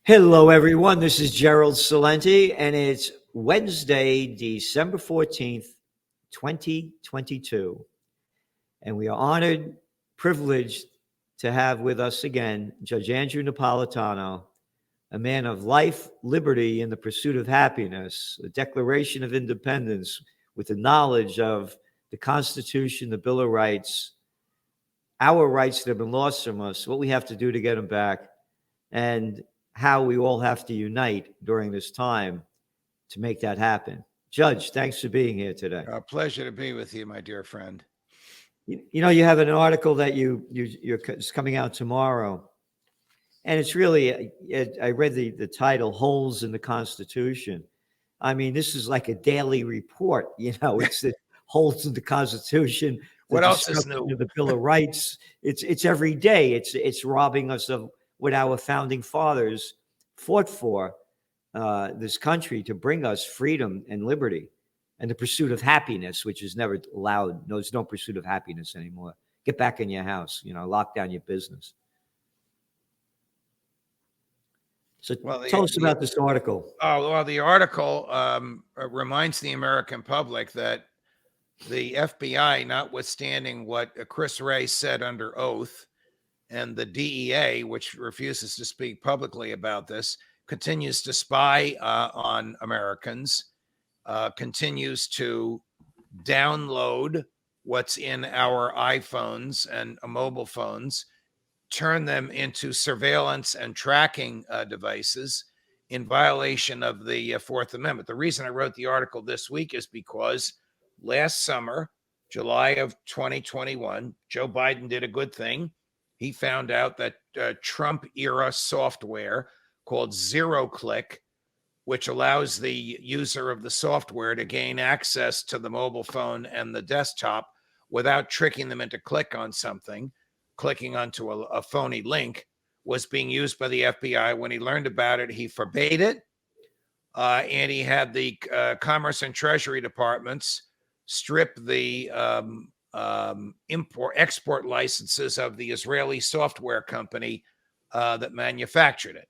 Hello, everyone. This is Gerald Salenti, and it's Wednesday, December 14th, 2022. And we are honored, privileged to have with us again Judge Andrew Napolitano, a man of life, liberty, and the pursuit of happiness, a Declaration of Independence with the knowledge of the Constitution, the Bill of Rights, our rights that have been lost from us, what we have to do to get them back, and how we all have to unite during this time to make that happen. Judge, thanks for being here today. A pleasure to be with you, my dear friend. You know, you have an article that it's coming out tomorrow, and it's really, I read the title, Holes in the Constitution. I mean, this is like a daily report, it's the holes in the Constitution. What else is new? The Bill of Rights. It's every day. It's robbing us of what our founding fathers fought for, this country, to bring us freedom and liberty and the pursuit of happiness, which is never allowed. No, there's no pursuit of happiness anymore. Get back in your house, lock down your business. So tell us about this article. Oh, well, the article reminds the American public that the FBI, notwithstanding what Chris Wray said under oath, and the DEA, which refuses to speak publicly about this, continues to spy on Americans, continues to download what's in our iPhones and mobile phones, turn them into surveillance and tracking devices in violation of the Fourth Amendment. The reason I wrote the article this week is because last summer, July of 2021, Joe Biden did a good thing. He found out that Trump-era software called ZeroClick, which allows the user of the software to gain access to the mobile phone and the desktop without tricking them into clicking onto a phony link, was being used by the FBI. When he learned about it, he forbade it, and he had the Commerce and Treasury departments strip the import-export licenses of the Israeli software company that manufactured it.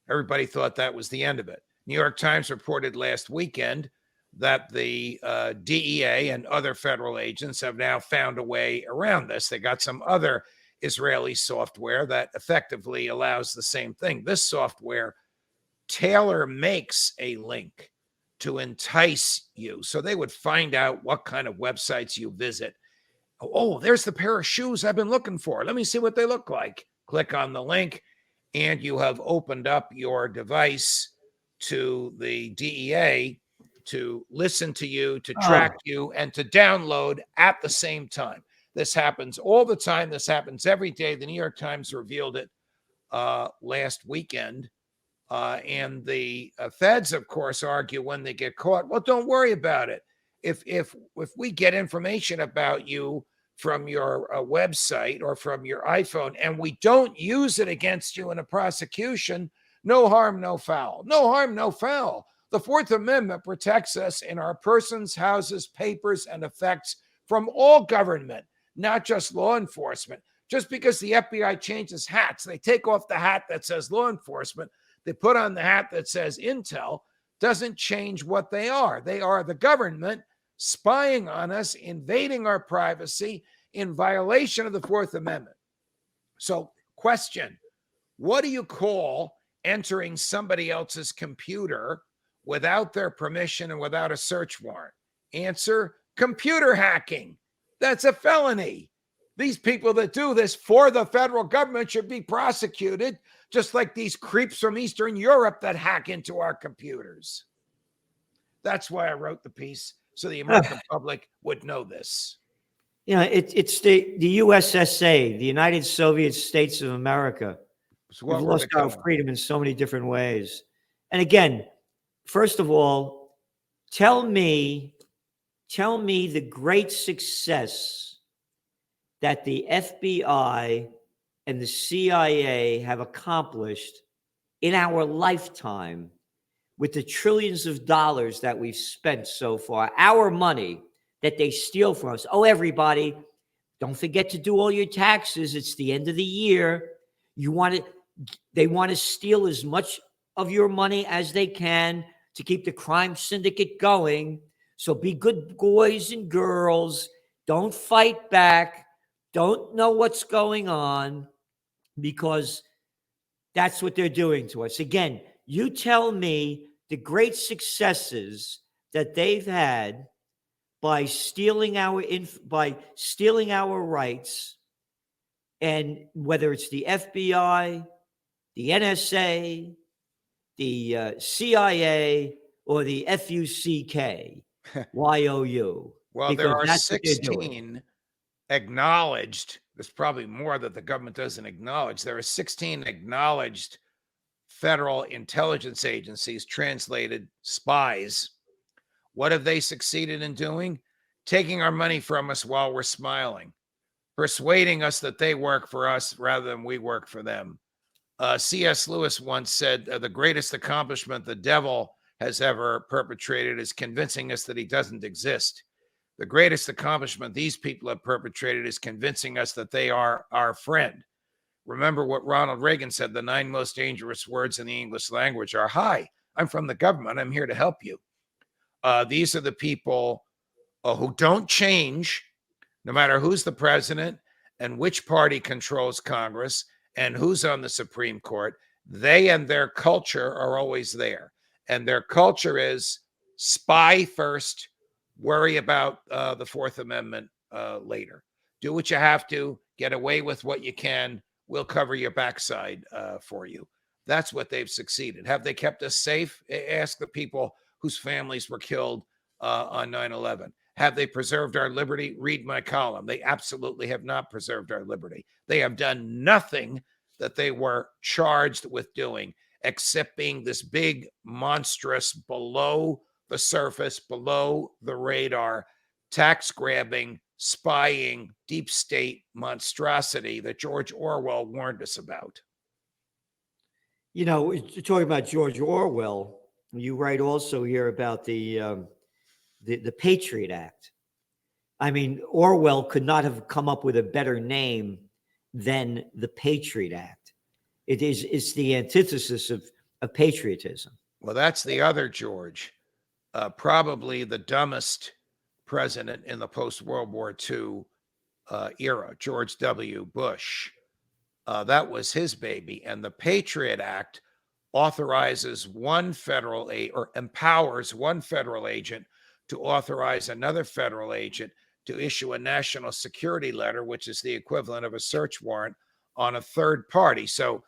Everybody thought that was the end of it. New York Times reported last weekend that the DEA and other federal agents have now found a way around this. They got some other Israeli software that effectively allows the same thing. This software tailor makes a link to entice you. So they would find out what kind of websites you visit. Oh, there's the pair of shoes I've been looking for. Let me see what they look like. Click on the link, and you have opened up your device to the DEA to listen to you, to track you, and to download at the same time. This happens all the time. This happens every day. The New York Times revealed it last weekend. And the feds, of course, argue when they get caught, well, don't worry about it. If we get information about you from your website or from your iPhone and we don't use it against you in a prosecution, no harm, no foul. No harm, no foul. The Fourth Amendment protects us in our persons, houses, papers, and effects from all government, not just law enforcement. Just because the FBI changes hats, they take off the hat that says law enforcement, they put on the hat that says intel, doesn't change what they are. They are the government spying on us, invading our privacy in violation of the Fourth Amendment. So, question, what do you call entering somebody else's computer without their permission and without a search warrant? Answer, computer hacking. That's a felony. These people that do this for the federal government should be prosecuted, just like these creeps from Eastern Europe that hack into our computers. That's why I wrote the piece, so the American public would know this. It's the USSA, the United Soviet States of America. We've lost our freedom in so many different ways. And again, first of all, tell me the great success that the FBI and the CIA have accomplished in our lifetime with the trillions of dollars that we've spent so far, our money that they steal from us. Oh, everybody, don't forget to do all your taxes. It's the end of the year. They want to steal as much of your money as they can to keep the crime syndicate going. So be good boys and girls. Don't fight back. Don't know what's going on, because that's what they're doing to us. Again, you tell me the great successes that they've had by stealing our rights, and whether it's the FBI, the NSA, the CIA, or the FUCK, YOU. Well, there are 16 acknowledged. There's probably more that the government doesn't acknowledge. There are 16 acknowledged federal intelligence agencies, translated spies. What have they succeeded in doing? Taking our money from us while we're smiling, persuading us that they work for us rather than we work for them. C.S. Lewis once said, the greatest accomplishment the devil has ever perpetrated is convincing us that he doesn't exist. The greatest accomplishment these people have perpetrated is convincing us that they are our friend. Remember what Ronald Reagan said, the 9 most dangerous words in the English language are, hi, I'm from the government, I'm here to help you. These are the people who don't change, no matter who's the president and which party controls Congress and who's on the Supreme Court. They and their culture are always there. And their culture is spy first, worry about the Fourth Amendment later. Do what you have to, get away with what you can. We'll cover your backside for you. That's what they've succeeded. Have they kept us safe? Ask the people whose families were killed on 9/11. Have they preserved our liberty? Read my column. They absolutely have not preserved our liberty. They have done nothing that they were charged with doing, except being this big, monstrous, below the surface, below the radar, tax grabbing, spying, deep state monstrosity that George Orwell warned us about. You know, talking about George Orwell, you write also here about the Patriot Act. I mean, Orwell could not have come up with a better name than the Patriot Act. It's the antithesis of patriotism. Well, that's the other George, probably the dumbest president in the post-World War II era, George W. Bush. That was his baby. And the Patriot Act authorizes one federal or empowers one federal agent to authorize another federal agent to issue a national security letter, which is the equivalent of a search warrant on a third party. So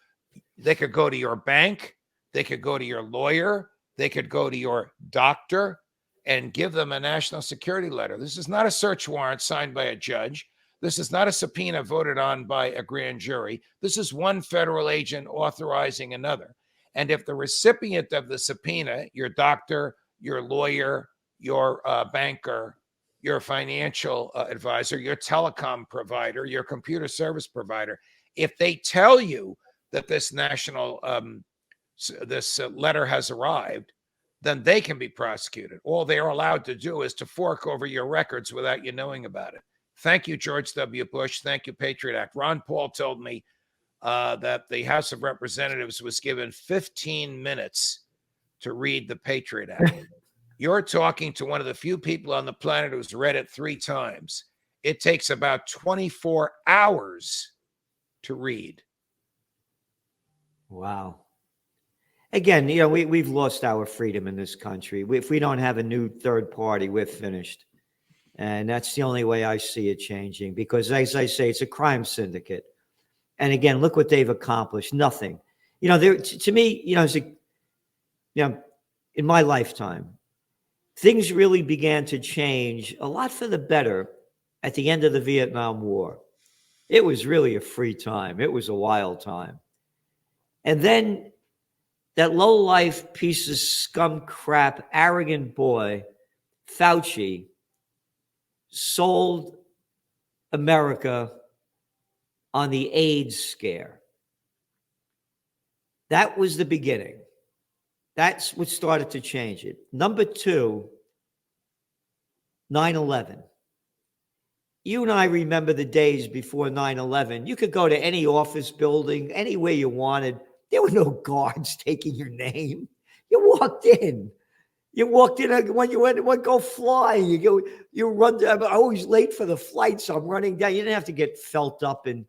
they could go to your bank, they could go to your lawyer, they could go to your doctor and give them a national security letter. This is not a search warrant signed by a judge. This is not a subpoena voted on by a grand jury. This is one federal agent authorizing another. And if the recipient of the subpoena, your doctor, your lawyer, your banker, your financial advisor, your telecom provider, your computer service provider, if they tell you that this national letter has arrived, then they can be prosecuted. All they are allowed to do is to fork over your records without you knowing about it. Thank you, George W. Bush. Thank you, Patriot Act. Ron Paul told me that the House of Representatives was given 15 minutes to read the Patriot Act. You're talking to one of the few people on the planet who's read it 3 times. It takes about 24 hours to read. Wow. Again, you know, we've lost our freedom in this country. If we don't have a new third party, we're finished. And that's the only way I see it changing, because as I say, it's a crime syndicate. And again, look what they've accomplished. Nothing. You know, to me, you know, in my lifetime, things really began to change a lot for the better at the end of the Vietnam War. It was really a free time. It was a wild time. And then that low-life piece of scum crap, arrogant boy, Fauci, sold America on the AIDS scare. That was the beginning. That's what started to change it. Number 2, 9/11. You and I remember the days before 9/11. You could go to any office building, anywhere you wanted, There were no guards taking your name. You walked in. You walked in when you went go fly. You run. I'm always late for the flight, so I'm running down. You didn't have to get felt up and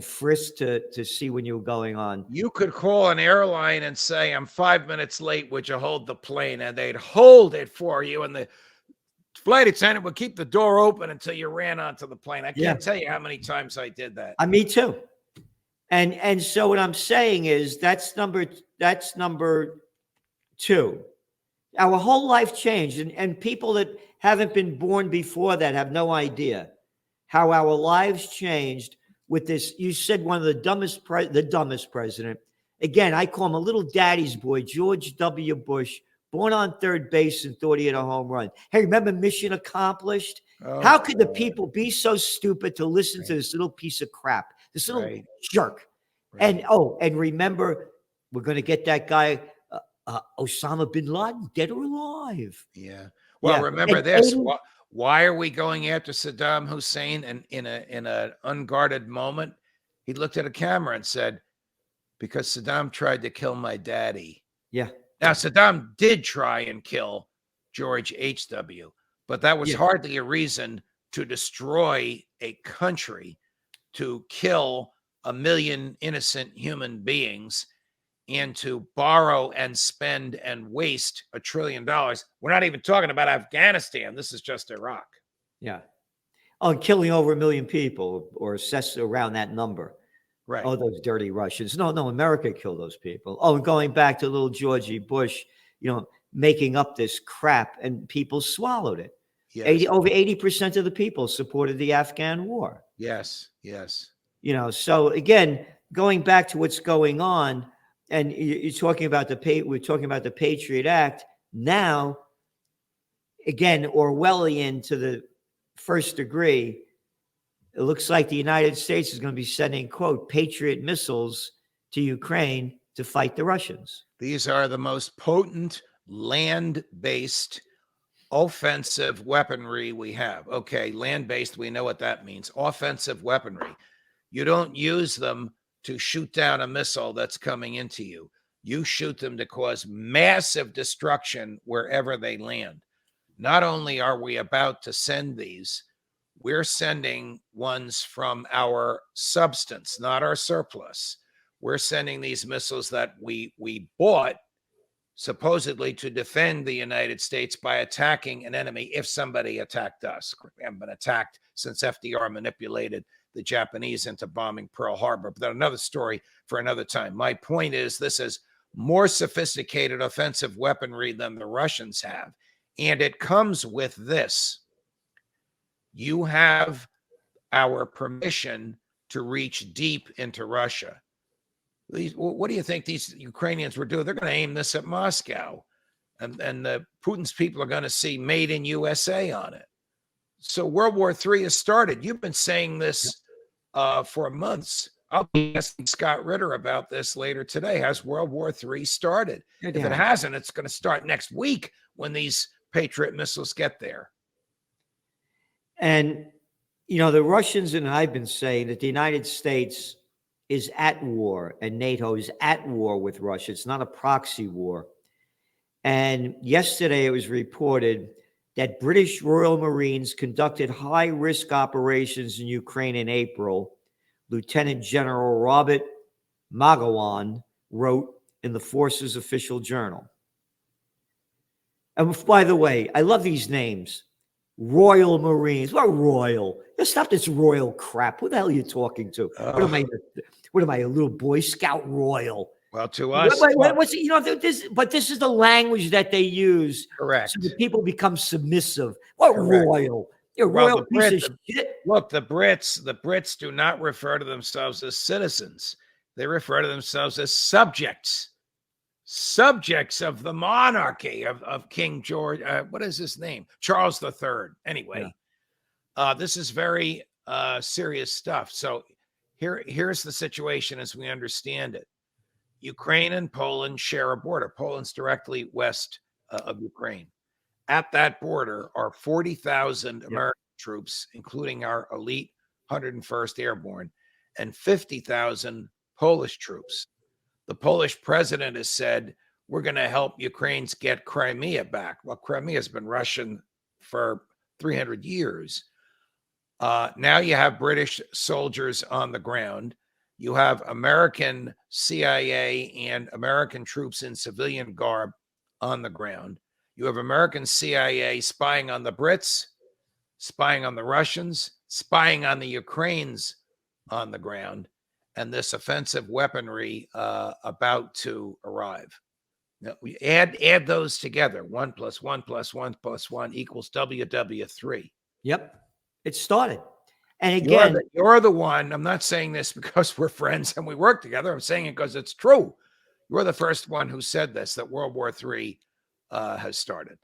frisked to see when you were going on. You could call an airline and say, "I'm 5 minutes late. Would you hold the plane?" And they'd hold it for you, and the flight attendant would keep the door open until you ran onto the plane. I can't tell you how many times I did that. Me too. And so what I'm saying is that's number two. Our whole life changed, and people that haven't been born before that have no idea how our lives changed with this. You said one of the dumbest president. Again, I call him a little daddy's boy, George W. Bush, born on third base and thought he had a home run. Hey, remember mission accomplished? Oh, how could the people be so stupid to listen to this little piece of crap, this little jerk? And remember, we're going to get that guy, Osama bin Laden, dead or alive. Yeah. Well, remember this. Why are we going after Saddam Hussein? And in an unguarded moment, he looked at a camera and said, "Because Saddam tried to kill my daddy." Yeah. Now, Saddam did try and kill George H.W., but that was hardly a reason to destroy a country, to kill 1 million innocent human beings, and to borrow and spend and waste $1 trillion. We're not even talking about Afghanistan. This is just Iraq. Yeah. Oh, killing over 1 million people or assessed around that number. Right. Oh, those dirty Russians. No, America killed those people. Oh, and going back to little Georgie Bush, making up this crap, and people swallowed it. Yes. Over 80% of the people supported the Afghan war. Yes. So again, going back to what's going on, and you're talking about we're talking about the Patriot Act now. Again, Orwellian to the first degree. It looks like the United States is going to be sending, quote, Patriot missiles to Ukraine to fight the Russians. These are the most potent land-based offensive weaponry we have. Okay, land-based, we know what that means. Offensive weaponry. You don't use them to shoot down a missile that's coming into you. You shoot them to cause massive destruction wherever they land. Not only are we about to send these, we're sending ones from our substance, not our surplus. We're sending these missiles that we bought supposedly to defend the United States by attacking an enemy if somebody attacked us. We haven't been attacked since FDR manipulated the Japanese into bombing Pearl Harbor. But that's another story for another time. My point is, this is more sophisticated offensive weaponry than the Russians have. And it comes with this. You have our permission to reach deep into Russia. What do you think these Ukrainians were doing? They're going to aim this at Moscow. And the Putin's people are going to see made in USA on it. So World War III has started. You've been saying this for months. I'll be asking Scott Ritter about this later today. Has World War III started? If it hasn't, it's going to start next week when these Patriot missiles get there. And, the Russians and I've been saying that the United States is at war and NATO is at war with Russia. It's not a proxy war. And yesterday it was reported that British Royal Marines conducted high-risk operations in Ukraine in April. Lieutenant General Robert Magawan wrote in the force's official journal. And by the way, I love these names. Royal Marines. What royal? Just stop this royal crap. Who the hell are you talking to? What am I, a little Boy Scout royal? Well, to us, but this is the language that they use. Correct. So that people become submissive. What Correct. Royal? You're royal piece of shit. Look, the Brits do not refer to themselves as citizens. They refer to themselves as subjects of the monarchy of King George. What is his name? Charles III. Anyway, this is very serious stuff. So here's the situation as we understand it. Ukraine and Poland share a border. Poland's directly west of Ukraine. At that border are 40,000 American troops, including our elite 101st Airborne, and 50,000 Polish troops. The Polish president has said, we're going to help Ukrainians get Crimea back. Well, Crimea has been Russian for 300 years. Now you have British soldiers on the ground. You have American CIA and American troops in civilian garb on the ground. You have American CIA spying on the Brits, spying on the Russians, spying on the Ukrainians on the ground, and this offensive weaponry about to arrive. Now, we add those together. 1 + 1 + 1 + 1 equals WW3. Yep. It started. And again, you're the one. I'm not saying this because we're friends and we work together. I'm saying it because it's true. You're the first one who said this, that World War III has started.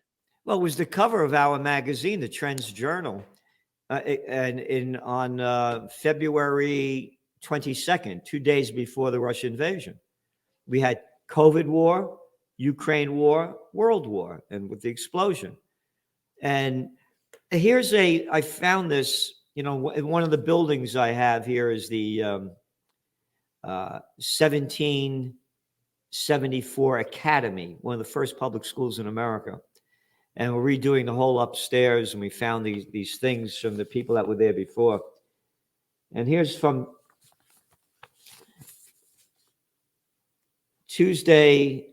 Well, it was the cover of our magazine, the Trends Journal, on February 22nd, 2 days before the Russian invasion. We had COVID war, Ukraine war, World War, and with the explosion. And I found this, in one of the buildings I have here is the 1774 Academy, one of the first public schools in America. And we're redoing the whole upstairs, and we found these things from the people that were there before. And here's from Tuesday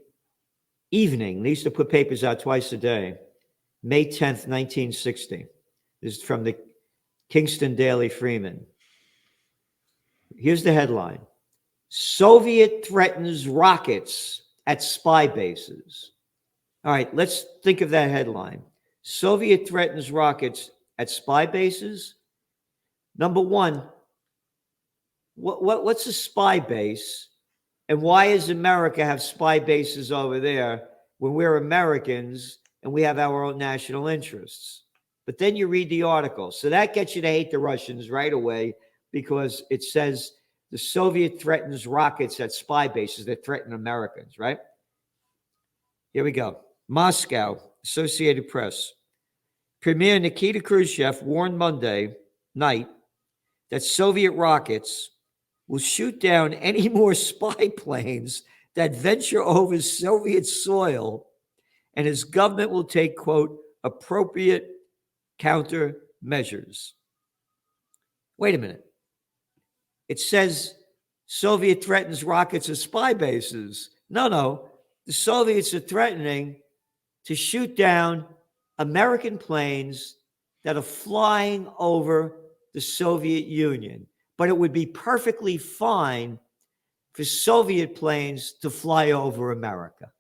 evening. They used to put papers out twice a day. May 10th, 1960. This is from the Kingston Daily Freeman. Here's the headline. Soviet threatens rockets at spy bases. All right, let's think of that headline. Soviet threatens rockets at spy bases. Number one, what's a spy base? And why does America have spy bases over there when we're Americans and we have our own national interests? But then you read the article. So that gets you to hate the Russians right away because it says the Soviet threatens rockets at spy bases that threaten Americans, right? Here we go. Moscow, Associated Press. Premier Nikita Khrushchev warned Monday night that Soviet rockets will shoot down any more spy planes that venture over Soviet soil, and his government will take, quote, appropriate countermeasures. Wait a minute. It says Soviet threatens rockets at spy bases. No. The Soviets are threatening to shoot down American planes that are flying over the Soviet Union. But it would be perfectly fine for Soviet planes to fly over America.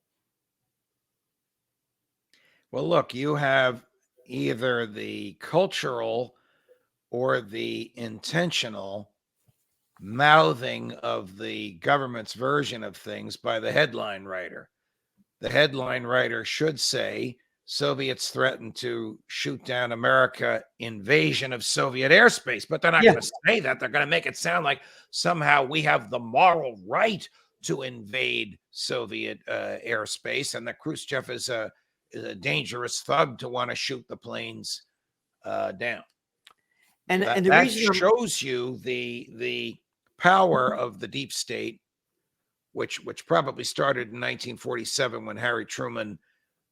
Well, look, you have either the cultural or the intentional mouthing of the government's version of things by the headline writer. The headline writer should say, Soviets threaten to shoot down America, invasion of Soviet airspace. But they're not going to say that. They're going to make it sound like somehow we have the moral right to invade Soviet airspace, and that Khrushchev is a dangerous thug to want to shoot the planes down. And that shows you the power of the deep state, which probably started in 1947 when Harry Truman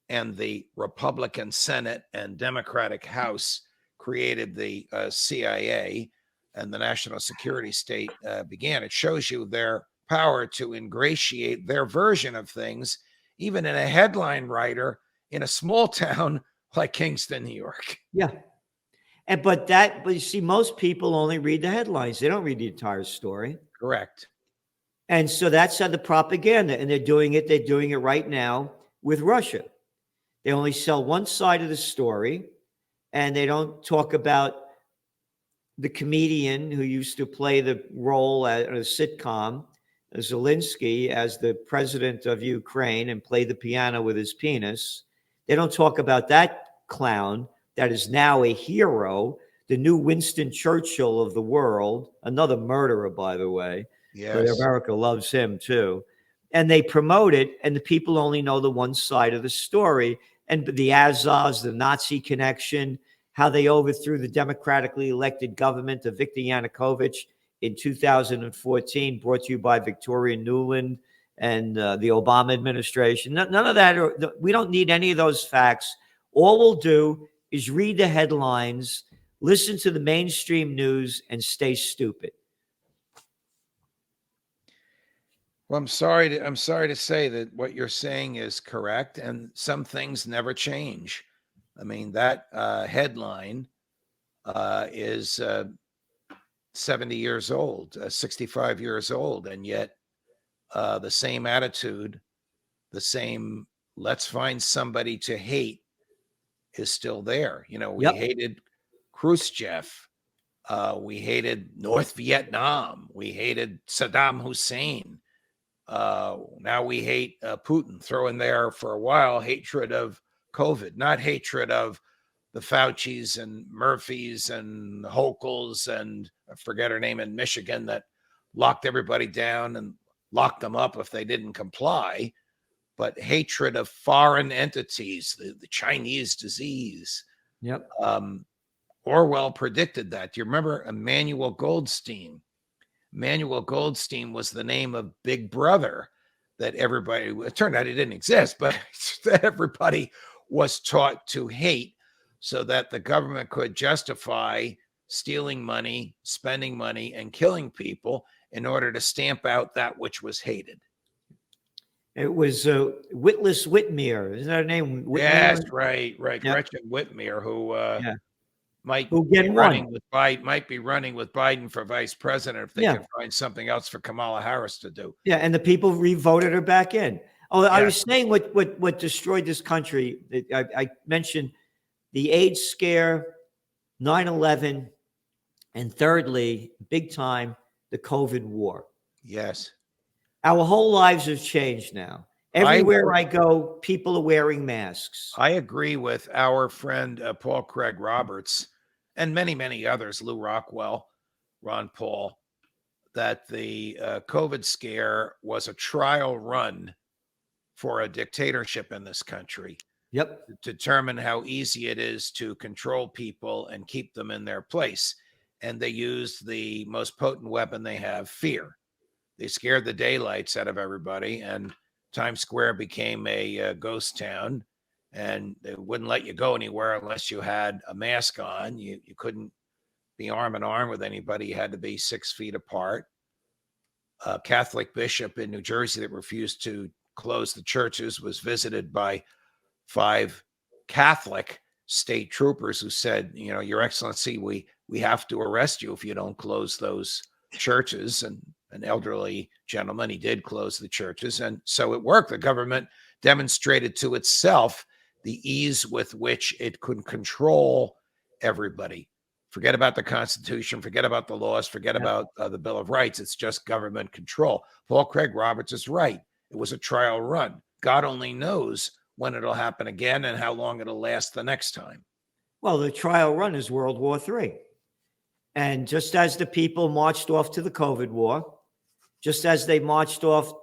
and the Republican Senate and Democratic House created the CIA and the national security state began. It shows you their power to ingratiate their version of things, even in a headline writer in a small town like Kingston, New York. Yeah. But you see, most people only read the headlines. They don't read the entire story. Correct. And so that's how the propaganda, and they're doing it right now with Russia. They only sell one side of the story, and they don't talk about the comedian who used to play the role at a sitcom, Zelensky, as the president of Ukraine and play the piano with his penis. They don't talk about that clown that is now a hero, the new Winston Churchill of the world, another murderer, by the way. Yes. But America loves him too. And they promote it, and the people only know the one side of the story. And the Azovs, the Nazi connection, how they overthrew the democratically elected government of Viktor Yanukovych in 2014, brought to you by Victoria Nuland and the Obama administration. None of that. We don't need any of those facts. All we'll do is read the headlines, listen to the mainstream news, and stay stupid. Well, I'm sorry to say that what you're saying is correct, and some things never change. I mean, that headline is 70 years old, 65 years old, and yet the same attitude, the same let's find somebody to hate is still there. You know, we Yep. hated Khrushchev. We hated North Vietnam. We hated Saddam Hussein. Now we hate Putin. Throw in there for a while hatred of COVID, not hatred of the Faucis and Murphys and Hokels and I forget her name in Michigan that locked everybody down and locked them up if they didn't comply, but hatred of foreign entities, the Chinese disease. Yep. Orwell predicted that. Do you remember Emmanuel Goldstein? Emmanuel Goldstein was the name of Big Brother that everybody, it turned out it didn't exist, but that everybody was taught to hate so that the government could justify stealing money, spending money, and killing people in order to stamp out that which was hated. It was Witless Whitmer. Isn't that her name? Whitmer? Yes, right. Yep. Gretchen Whitmer, who might Who be get running one. with Biden, might be running with Biden for vice president if they Yeah. can find something else for Kamala Harris to do. Yeah, and the people re-voted her back in. Oh, I Yeah. was saying what destroyed this country. I mentioned the AIDS scare, 9/11, and thirdly, big time, the COVID war. Yes. Our whole lives have changed now. Everywhere I go, people are wearing masks. I agree with our friend Paul Craig Roberts and many, many others, Lou Rockwell, Ron Paul, that the COVID scare was a trial run for a dictatorship in this country. Yep. To determine how easy it is to control people and keep them in their place. And they used the most potent weapon they have, fear. They scared the daylights out of everybody, and Times Square became a ghost town, and they wouldn't let you go anywhere unless you had a mask on. You couldn't be arm in arm with anybody. You had to be 6 feet apart. A Catholic bishop in New Jersey that refused to close the churches was visited by 5 Catholic state troopers who said, you know, Your Excellency, we have to arrest you if you don't close those churches. And an elderly gentleman, he did close the churches. And so it worked. The government demonstrated to itself the ease with which it could control everybody. Forget about the Constitution, forget about the laws, forget about the Bill of Rights. It's just government control. Paul Craig Roberts is right. It was a trial run. God only knows when it'll happen again and how long it'll last the next time. Well, the trial run is World War III. And just as the people marched off to the COVID war, just as they marched off,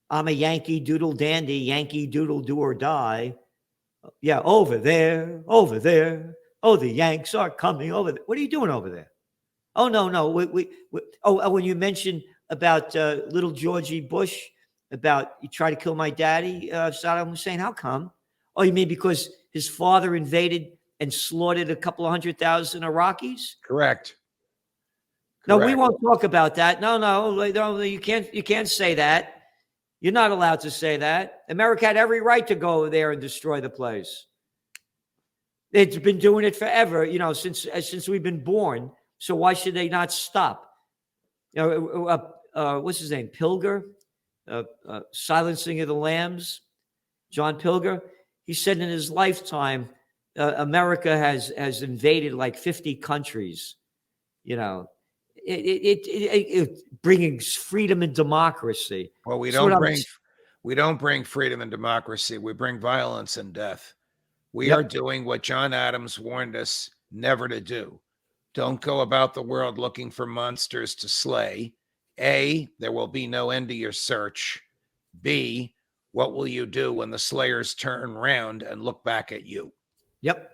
I'm a Yankee Doodle Dandy, Yankee Doodle do or die. Yeah, over there. Oh, the Yanks are coming over there. What are you doing over there? Oh, no. When you mentioned about little Georgie Bush, about you try to kill my daddy, Saddam Hussein, how come? Oh, you mean because his father invaded and slaughtered a couple of 100,000 Iraqis? Correct. No, we won't talk about that. No, you can't say that. You're not allowed to say that. America had every right to go over there and destroy the place. It's been doing it forever, you know, since we've been born. So why should they not stop? You know, what's his name? Pilger, Silencing of the Lambs. John Pilger. He said in his lifetime, America has invaded like 50 countries. You know, it bringing freedom and democracy. Well, we don't bring freedom and democracy. We bring violence and death. We are doing what John Adams warned us never to do. Don't go about the world looking for monsters to slay. A, there will be no end to your search. B, what will you do when the slayers turn around and look back at you? Yep.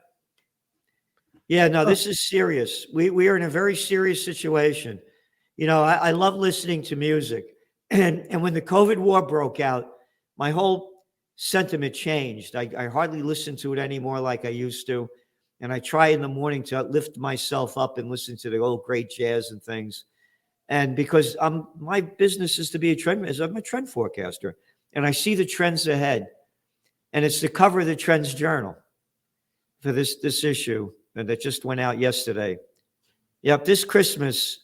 Yeah, no, this is serious. We are in a very serious situation. I love listening to music. And when the COVID war broke out, my whole sentiment changed. I hardly listen to it anymore like I used to. And I try in the morning to lift myself up and listen to the old great jazz and things. And because my business is to be I'm a trend forecaster. And I see the trends ahead. And it's the cover of the Trends Journal for this issue that just went out yesterday. Yep, this Christmas,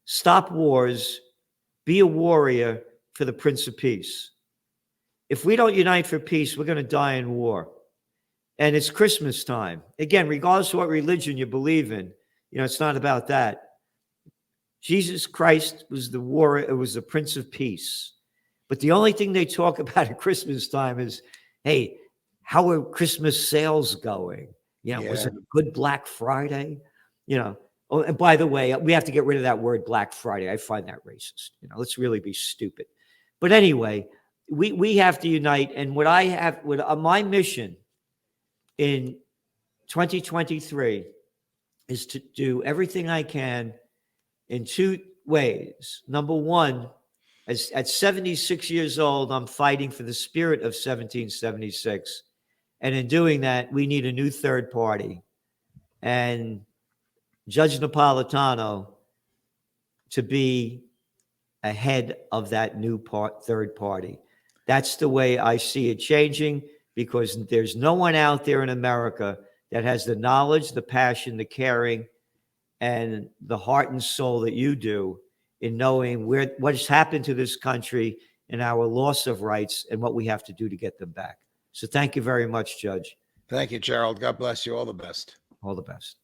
stop wars, be a warrior for the Prince of Peace. If we don't unite for peace, we're going to die in war. And it's Christmas time. Again, regardless of what religion you believe in, it's not about that. Jesus Christ was the warrior, it was the Prince of Peace. But the only thing they talk about at Christmas time is, hey, how are Christmas sales going? Was it a good Black Friday? Oh, and by the way, we have to get rid of that word Black Friday. I find that racist. Let's really be stupid. But anyway, we have to unite. And what I have, my mission in 2023 is to do everything I can in two ways. Number one, at 76 years old, I'm fighting for the spirit of 1776. And in doing that, we need a new third party. And Judge Napolitano to be ahead of that new third party. That's the way I see it changing, because there's no one out there in America that has the knowledge, the passion, the caring, and the heart and soul that you do in knowing what has happened to this country and our loss of rights and what we have to do to get them back. So thank you very much, Judge. Thank you, Gerald. God bless you. All the best. All the best.